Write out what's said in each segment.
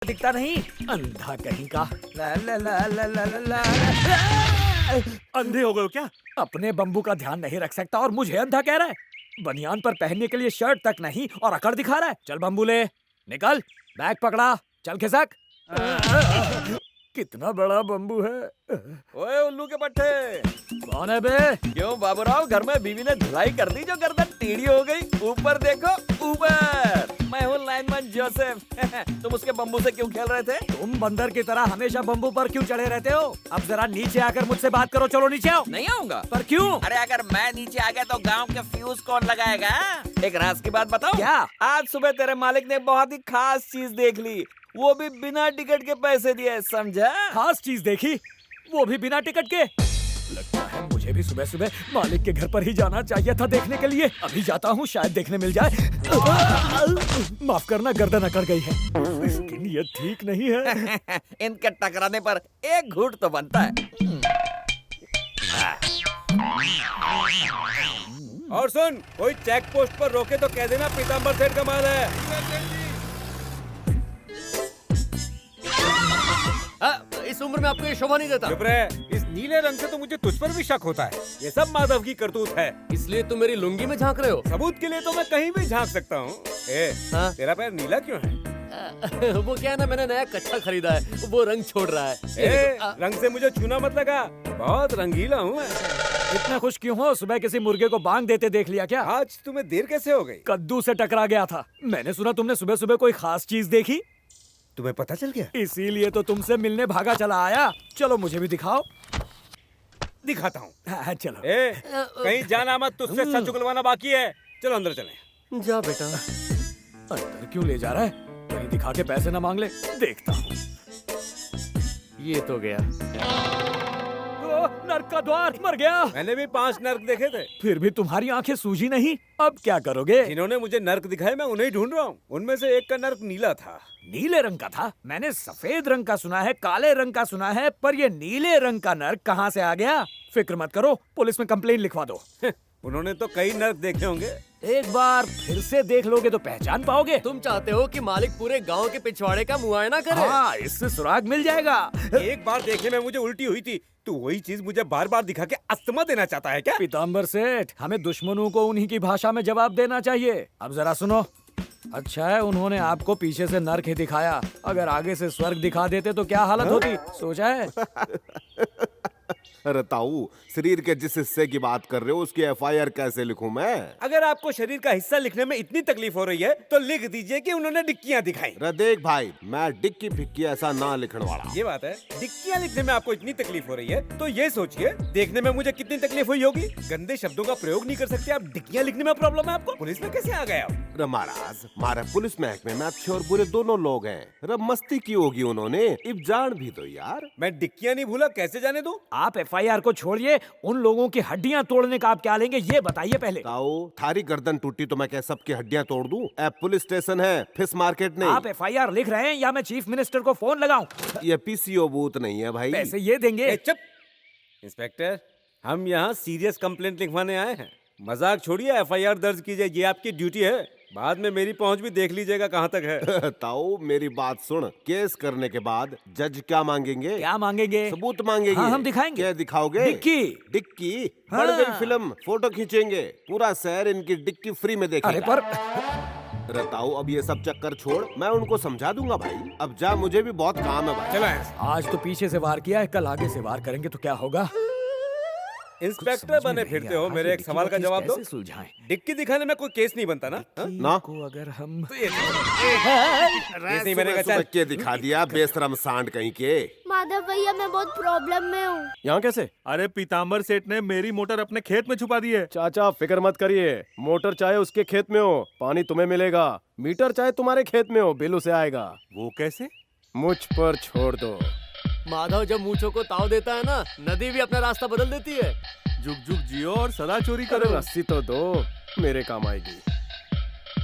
दिखता नहीं, अंधा कहीं का। ला ला ला ला ला ला ला ला। अंधे हो गए हो क्या? अपने बम्बू का ध्यान नहीं रख सकता और मुझे अंधा कह रहा है। बनियान पर पहनने के लिए शर्ट तक नहीं और अकड़ दिखा रहा है। चल बम्बू ले, निकल, बैग पकड़ा, चल खिसक। कितना बड़ा बम्बू है। ओए उल्लू के पट्टे, कौन है बे? क्यों बाबूराव, घर में बीवी ने धुलाई कर दी जो गर्दन टेढ़ी हो गई? ऊपर देखो ऊपर, मैं हूँ लाइनमैन जोसेफ। तुम उसके बम्बू से क्यों खेल रहे थे? तुम बंदर की तरह हमेशा बम्बू पर क्यों चढ़े रहते हो? अब जरा नीचे आकर मुझसे बात करो। चलो नीचे आओ। नहीं आऊंगा। पर क्यों? अरे अगर मैं नीचे आ गया तो गांव के फ्यूज कौन लगाएगा? एक राज की बात बताओ। क्या? आज सुबह तेरे मालिक ने बहुत ही खास चीज देख ली, वो भी बिना टिकट के पैसे दिए, समझा? खास चीज देखी, वो भी बिना टिकट के? लगता है मुझे भी सुबह सुबह मालिक के घर पर ही जाना चाहिए था देखने के लिए। अभी जाता हूँ, शायद देखने मिल जाए। माफ करना, गर्दन अकड़ गई है। इसकी नीयत ठीक नहीं है। इनके टकराने पर एक घूंट तो बनता है। और सुन, कोई चेक पोस्ट पर रोके तो कह देना पीताम्बर सेठ का माल है। इस उम्र में आपको ये शोभा नहीं देता। चुप रहे। इस नीले रंग से तो मुझे तुझ पर भी शक होता है। ये सब माधव की करतूत है। इसलिए तुम मेरी लुंगी में झांक रहे हो। सबूत के लिए तो मैं कहीं भी झांक सकता हूँ। हाँ? तेरा पैर नीला क्यों है? वो क्या है ना, मैंने नया कच्छा खरीदा है, वो रंग छोड़ रहा है। रंग से मुझे छूना मत लगा, बहुत रंगीला हूँ मैं। इतना खुश क्यों हो? सुबह किसी मुर्गे को बांग देते देख लिया क्या? आज तुम्हें देर कैसे हो गई? कद्दू से टकरा गया था। मैंने सुना तुमने सुबह सुबह कोई खास चीज देखी, तुम्हें पता चल गया? इसीलिए तो तुमसे मिलने भागा चला आया। चलो मुझे भी दिखाओ। दिखाता हूँ। हाँ, चलो। कहीं जाना मत, तुझसे सच उगलवाना बाकी है। चलो अंदर चलें। जा बेटा। अंदर क्यों ले जा रहा है? कहीं दिखा के पैसे ना मांग ले। देखता हूँ। ये तो गया। नर्क का द्वार, मर गया। मैंने भी 5 नर्क देखे थे। फिर भी तुम्हारी आंखें सूजी नहीं। अब क्या करोगे? जिन्होंने मुझे नर्क दिखाए मैं उन्हें ढूंढ रहा हूँ। उनमें से एक का नर्क नीला था। नीले रंग का था? मैंने सफेद रंग का सुना है, काले रंग का सुना है, पर ये नीले रंग का नर्क कहाँ से आ गया? फिक्र मत करो, पुलिस में कंप्लेन लिखवा दो। उन्होंने तो कई नर्क देखे होंगे। एक बार फिर से देख लोगे तो पहचान पाओगे। तुम चाहते हो कि मालिक पूरे गांव के पिछवाड़े का मुआयना करे? हाँ, इससे सुराग मिल जाएगा। एक बार देखने में मुझे उल्टी हुई थी, तो वही चीज मुझे बार बार दिखा के अस्थमा देना चाहता है क्या? पीताम्बर सेठ, हमें दुश्मनों को उन्हीं की भाषा में जवाब देना चाहिए। अब जरा सुनो। अच्छा है उन्होंने आपको पीछे से नर्क ही दिखाया, अगर आगे से स्वर्ग दिखा देते तो क्या हालत होती, सोचा है? अरे ताऊ, शरीर के जिस हिस्से की बात कर रहे हो उसकी एफआईआर कैसे लिखूं मैं? अगर आपको शरीर का हिस्सा लिखने में इतनी तकलीफ हो रही है तो लिख दीजिए कि उन्होंने डिक्कियां दिखाई। अरे देख भाई, मैं डिक्की फिक्की ऐसा ना लिखने वाला। ये बात है, डिक्कियां लिखने में आपको इतनी तकलीफ हो रही है तो ये सोचिए देखने में मुझे कितनी तकलीफ हुई होगी। गंदे शब्दों का प्रयोग नहीं कर सकते आप, डिक्कियां लिखने में प्रॉब्लम है आपको? पुलिस में कैसे आ गए आप? अरे महाराज, हमारे पुलिस महकमे में अच्छे और बुरे दोनों लोग हैं। अरे मस्ती की होगी उन्होंने, अब जान भी दो यार। मैं डिक्कियां नहीं भूला, कैसे जाने दूं? आप एफआईआर को छोड़िए, उन लोगों की हड्डियां तोड़ने का आप क्या लेंगे ये बताइए पहले। ताऊ, थारी गर्दन टूटी तो मैं क्या सबकी हड्डियां तोड़ दूं? ऐ पुलिस स्टेशन है, फिश मार्केट नहीं। आप एफआईआर लिख रहे हैं या मैं चीफ मिनिस्टर को फोन लगाऊं? ये पीसीओ बूथ नहीं है भाई। पैसे ये देंगे। ए, चुप इंस्पेक्टर, हम यहाँ सीरियस कंप्लेंट लिखवाने आए हैं। मजाक छोड़िए, एफआईआर दर्ज कीजिए, ये आपकी ड्यूटी है। बाद में मेरी पहुंच भी देख लीजिएगा कहाँ तक है। ताऊ मेरी बात सुन, केस करने के बाद जज क्या मांगेंगे? क्या मांगेंगे? सबूत मांगेंगे। हाँ, हम दिखाएंगे। क्या दिखाओगे? डिक्की। डिक्की? हाँ। बढ़ गई फिल्म, फोटो खींचेंगे, पूरा शहर इनकी डिक्की फ्री में देखेगा। अरे पर अरे ताऊ, अब ये सब चक्कर छोड़, मैं उनको समझा दूंगा भाई। अब जा, मुझे भी बहुत काम है भाई। चलो यहाँ से। आज तो पीछे से वार किया है, कल आगे से वार करेंगे तो क्या होगा? इंस्पेक्टर बने फिरते हो, मेरे एक सवाल का जवाब दो। सुलझाएं। डिक्की दिखाने में कोई केस नहीं बनता ना? हाँ? ना को अगर हम केस नहीं बनेगा। सुबह चल के दिखा दिया, बेशरम सांड कहीं के। माधव भैया मैं बहुत प्रॉब्लम में हूँ। यहाँ कैसे? अरे पीताम्बर सेठ ने मेरी मोटर अपने खेत में छुपा दी है। चाचा फिक्र मत करिए, मोटर चाहे उसके खेत में हो, पानी तुम्हें मिलेगा। मीटर चाहे तुम्हारे खेत में हो, बिल उसे आएगा। वो कैसे? मुझ पर छोड़ दो। माधव जब मूंछों को ताव देता है ना, नदी भी अपना रास्ता बदल देती है। जुग जुग जियो और सदा चोरी अरे करो। रस्सी तो दो, मेरे काम आएगी।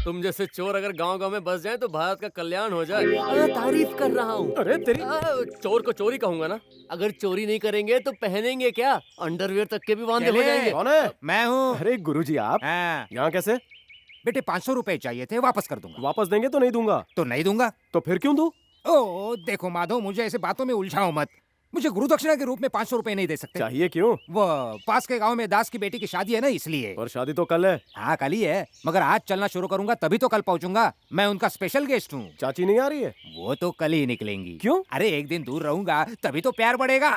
तुम जैसे चोर अगर गांव-गांव में बस जाएं तो भारत का कल्याण हो जाए। अरे तारीफ कर रहा हूँ। अरे तेरी चोर को चोरी कहूंगा ना। अगर चोरी नहीं करेंगे तो पहनेंगे क्या? अंडरवियर तक के भी वांदे हो जाएंगे। कौन है? मैं हूँ। अरे गुरुजी आप हाँ, यहाँ कैसे? बेटे 500 रुपए चाहिए थे, वापस कर दूंगा। वापस देंगे तो नहीं दूंगा। तो नहीं दूंगा। तो फिर क्यों दूं? ओ देखो माधव, मुझे ऐसे बातों में उलझाओ मत। मुझे गुरु दक्षिणा के रूप में 500 रुपए नहीं दे सकते? चाहिए क्यों? वो पास के गांव में दास की बेटी की शादी है ना, इसलिए। और शादी तो कल है। हाँ कल ही है, मगर आज चलना शुरू करूंगा तभी तो कल पहुंचूंगा। मैं उनका स्पेशल गेस्ट हूँ। चाची नहीं आ रही है? वो तो कल ही निकलेंगी। क्यों? अरे एक दिन दूर रहूंगा तभी तो प्यार बढ़ेगा।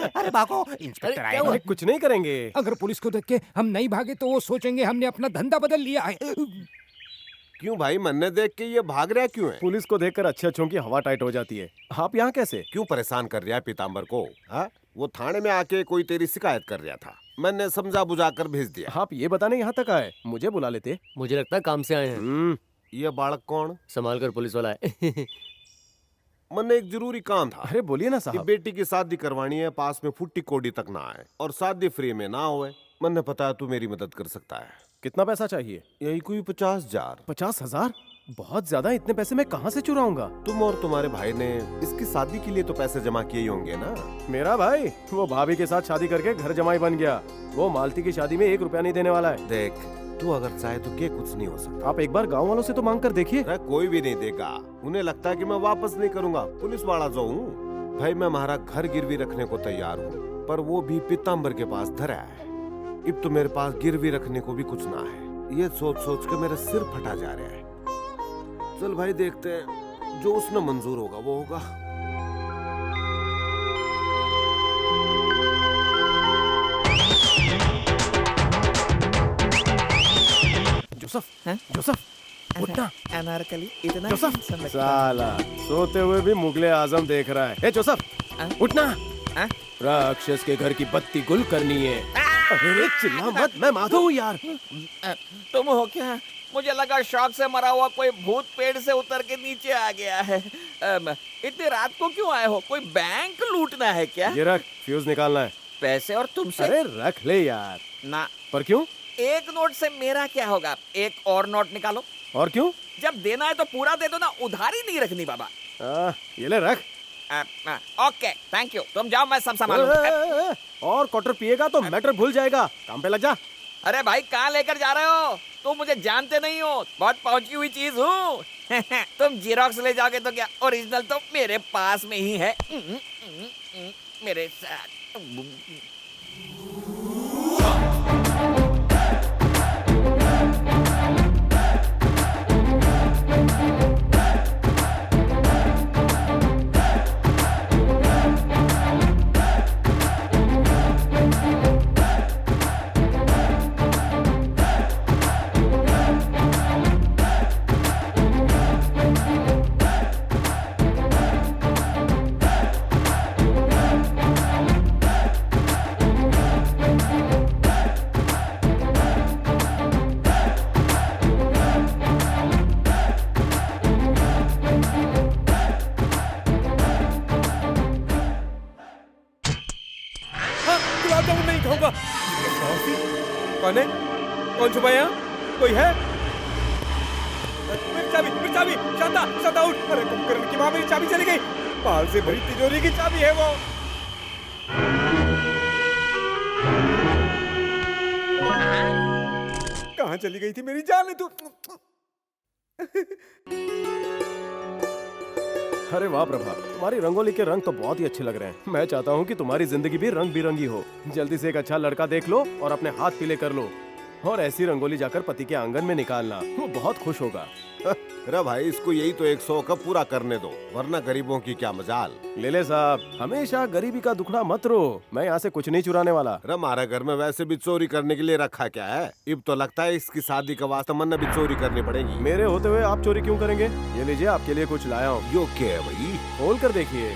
अरे भागो, इंस्पेक्टर अरे, आएगा। अरे कुछ नहीं करेंगे। अगर पुलिस को देख के हम नहीं भागे तो वो सोचेंगे हमने अपना धंधा बदल लिया है। क्यों भाई, मन्ने देख के ये भाग रहा क्यों है? पुलिस को देखकर अच्छे अच्छों की हवा टाइट हो जाती है। आप यहाँ कैसे? क्यों परेशान कर रहा है पीताम्बर को? हाँ, वो थाने में आके कोई तेरी शिकायत कर रहा था, मैंने समझा बुझा कर भेज दिया। आप ये बताने यहाँ तक आए, मुझे बुला लेते। मुझे लगता है काम से आए हैं। ये बालक कौन? संभाल कर पुलिस वाला है। मन्ने एक जरूरी काम था। अरे बोलिए ना कि साहब। बेटी की शादी करवानी है, पास में फुट्टी कोडी तक ना आए और शादी फ्री में ना होए। मैंने पता है तू मेरी मदद कर सकता है। कितना पैसा चाहिए? यही कोई 50,000। 50,000? बहुत ज्यादा। इतने पैसे मैं कहाँ से चुराऊंगा? तुम और तुम्हारे भाई ने इसकी शादी के लिए तो पैसे जमा किए ही होंगे ना? मेरा भाई वो भाभी के साथ शादी करके घर जमाई बन गया। वो मालती की शादी में 1 रुपया नहीं देने वाला है। देख, तू अगर चाहे तो क्या कुछ नहीं हो सकता। आप एक बार गांव वालों से तो मांग कर देखिए। अरे कोई भी नहीं देगा। उन्हें लगता है कि मैं वापस नहीं करूंगा, पुलिस वाला जो हूँ। भाई मैं हमारा घर गिरवी रखने को तैयार हूँ, पर वो भी पीताम्बर के पास धरा है। अब तो मेरे पास गिरवी रखने को भी कुछ ना है। ये सोच सोच के मेरा सिर फटा जा रहा है। चल भाई देखते हैं, जो उसमें मंजूर होगा वो होगा। जोसेफ, हैं? जोसेफ उठना। अनारकली इतना जोसेफ, handsome लगता है। साला सोते हुए भी मुगले आजम देख रहा है। ए जोसेफ, उठना। राक्षस के घर की बत्ती गुल करनी है। अरे चिल्ला मत, मैं माधव हूँ यार। तुम हो क्या? मुझे लगा शौक से मरा हुआ कोई भूत पेड़ से उतर के नीचे आ गया है। इतनी रात को क्यों आए हो? कोई बैंक लूटना है क्या? ये रख, फ्यूज निकालना है। पैसे और तुमसे? अरे रख ले यार। ना। पर क्यों? एक नोट से मेरा क्या होगा? एक और नोट निकालो। और क्यों? जब देना है तो पूरा दे दो ना, उधारी नहीं रखनी बाबा। ये ले रख। ओके थैंक यू, तुम जाओ, मैं सब संभालूंगा। और क्वार्टर पिएगा तो मैटर भूल जाएगा। काम पे लग जा। अरे भाई कहाँ लेकर जा रहे हो? तुम मुझे जानते नहीं हो, बहुत पहुंची हुई चीज हूँ। तुम जीरोक्स ले जाओगे तो क्या, ओरिजिनल तो मेरे पास में ही है। मेरे साथ। गुलाब जामुन नहीं खाऊंगा। कौन है? कौन छुपा यहाँ? कोई है? मेरी चाबी, मेरी चाबी, शांता, शांता उठ। अरे कुंभकर्ण की माँ, मेरी चाबी चली गई। माल से भरी तिजोरी की चाबी है वो। कहाँ चली गई थी मेरी जान? तू अरे वाह प्रभा, तुम्हारी रंगोली के रंग तो बहुत ही अच्छे लग रहे हैं। मैं चाहता हूँ कि तुम्हारी जिंदगी भी रंग बिरंगी हो। जल्दी से एक अच्छा लड़का देख लो और अपने हाथ पीले कर लो, और ऐसी रंगोली जाकर पति के आंगन में निकालना। वो बहुत खुश होगा। अरे भाई, इसको यही तो 100 का पूरा करने दो, वरना गरीबों की क्या मजाल। ले साहब, हमेशा गरीबी का दुखड़ा मत रो। मैं यहाँ से कुछ नहीं चुराने वाला। अरे हमारे घर में वैसे भी चोरी करने के लिए रखा क्या है? अब तो लगता है इसकी शादी का वास्ता मन्ना भी चोरी करनी पड़ेगी। मेरे होते हुए आप चोरी क्यों करेंगे? ये लीजिए, आपके लिए कुछ लाया हूँ। यो क्या है भाई? खोल कर देखिए।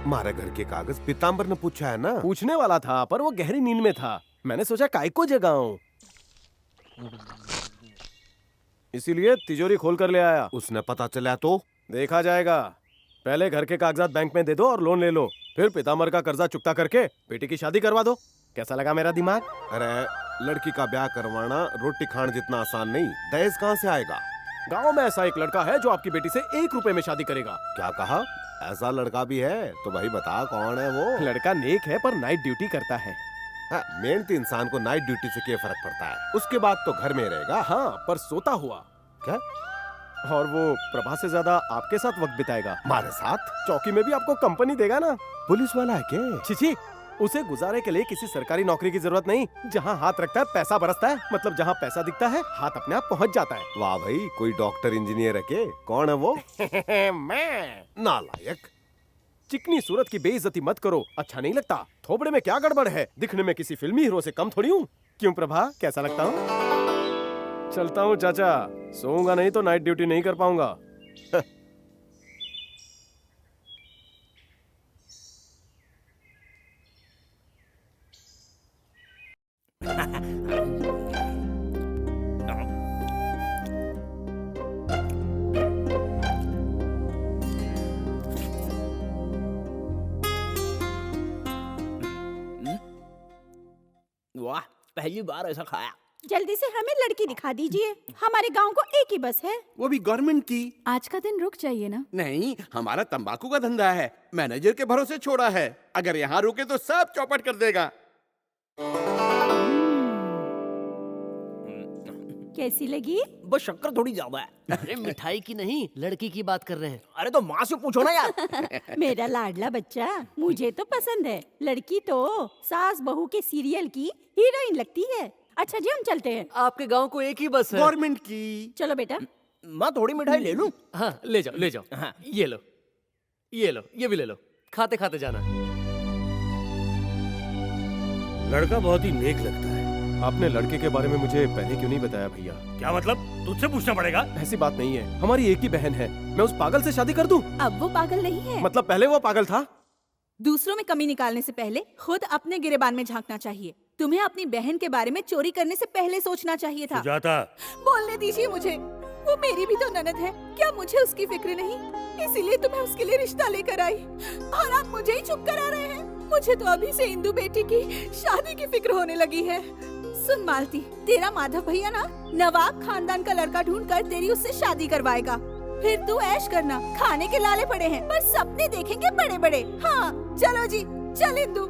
हमारे घर के कागज पीताम्बर ने पूछा है ना? पूछने वाला था, पर वो गहरी नींद में था। मैंने सोचा काय को जगाऊं, इसीलिए तिजोरी खोल कर ले आया। उसने पता चला तो? देखा जाएगा। पहले घर के कागजात बैंक में दे दो और लोन ले लो, फिर पीताम्बर का कर्जा चुकता करके बेटी की शादी करवा दो। कैसा लगा मेरा दिमाग? अरे लड़की का ब्याह करवाना रोटी खान जितना आसान नहीं। दहेज कहाँ से आएगा? गांव में ऐसा एक लड़का है जो आपकी बेटी से 1 रुपए में शादी करेगा। क्या कहा? ऐसा लड़का भी है? तो भाई बता कौन है वो? लड़का नेक है पर नाइट ड्यूटी करता है। मेहनती इंसान को नाइट ड्यूटी से क्या फर्क पड़ता है? उसके बाद तो घर में रहेगा। हाँ, पर सोता हुआ। क्या? और वो प्रभा से ज्यादा आपके साथ वक्त बिताएगा। हमारे साथ चौकी में भी आपको कंपनी देगा ना। पुलिस वाला है क्या? छिछी, उसे गुजारे के लिए किसी सरकारी नौकरी की जरूरत नहीं। जहाँ हाथ रखता है पैसा बरसता है। मतलब जहाँ पैसा दिखता है हाथ अपने आप पहुँच जाता है। वाह भाई, कोई डॉक्टर इंजीनियर है के? कौन है वो? मैं। नालायक। चिकनी सूरत की बेइज्जती मत करो, अच्छा नहीं लगता। थोबड़े में क्या गड़बड़ है? दिखने में किसी फिल्मी हीरो से कम थोड़ी हूँ। क्यों प्रभा, कैसा लगता हूँ? चलता हूँ चाचा, सोऊंगा नहीं तो नाइट ड्यूटी नहीं कर पाऊंगा। वाह, पहली बार ऐसा खाया। जल्दी से हमें लड़की दिखा दीजिए। हमारे गांव को एक ही बस है। वो भी गवर्नमेंट की। आज का दिन रुक जाइए ना। नहीं, हमारा तंबाकू का धंधा है, मैनेजर के भरोसे छोड़ा है। अगर यहाँ रुके तो सब चौपट कर देगा। कैसी लगी? बस शक्कर थोड़ी ज्यादा है। अरे मिठाई की नहीं, लड़की की बात कर रहे हैं। अरे तो माँ से पूछो ना यार। मेरा लाडला बच्चा, मुझे तो पसंद है। लड़की तो सास बहू के सीरियल की हीरोइन लगती है। अच्छा जी, हम चलते हैं। आपके गांव को एक ही बस है। गवर्नमेंट की। चलो बेटा। माँ थोड़ी मिठाई ले लूं? हाँ ले जाओ ले जाओ। हाँ। ये लो, ये लो, ये भी ले लो। खाते खाते जाना। लड़का बहुत ही नेक लगता है। आपने लड़के के बारे में मुझे पहले क्यों नहीं बताया भैया? क्या मतलब? तुझसे पूछना पड़ेगा। ऐसी बात नहीं है, हमारी एक ही बहन है। मैं उस पागल से शादी कर दूं? अब वो पागल नहीं है। मतलब पहले वो पागल था। दूसरों में कमी निकालने से पहले खुद अपने गिरेबान में झांकना चाहिए। तुम्हें अपनी बहन के बारे में चोरी करने से पहले सोचना चाहिए था। सुजाता, बोलने दीजिए मुझे। वो मेरी भी तो ननद है, क्या मुझे उसकी फिक्र नहीं? इसीलिए तो मैं उसके लिए रिश्ता लेकर आई और आप मुझे ही चुप करा रहे हैं। मुझे तो अभी से इंदु बेटी की शादी की फिक्र होने लगी है। सुन मालती, तेरा माधव भैया ना नवाब खानदान का लड़का ढूंढ कर तेरी उससे शादी करवाएगा। फिर तू ऐश करना। खाने के लाले पड़े हैं पर सपने देखेंगे बड़े बड़े। हाँ चलो जी, चल इंदु।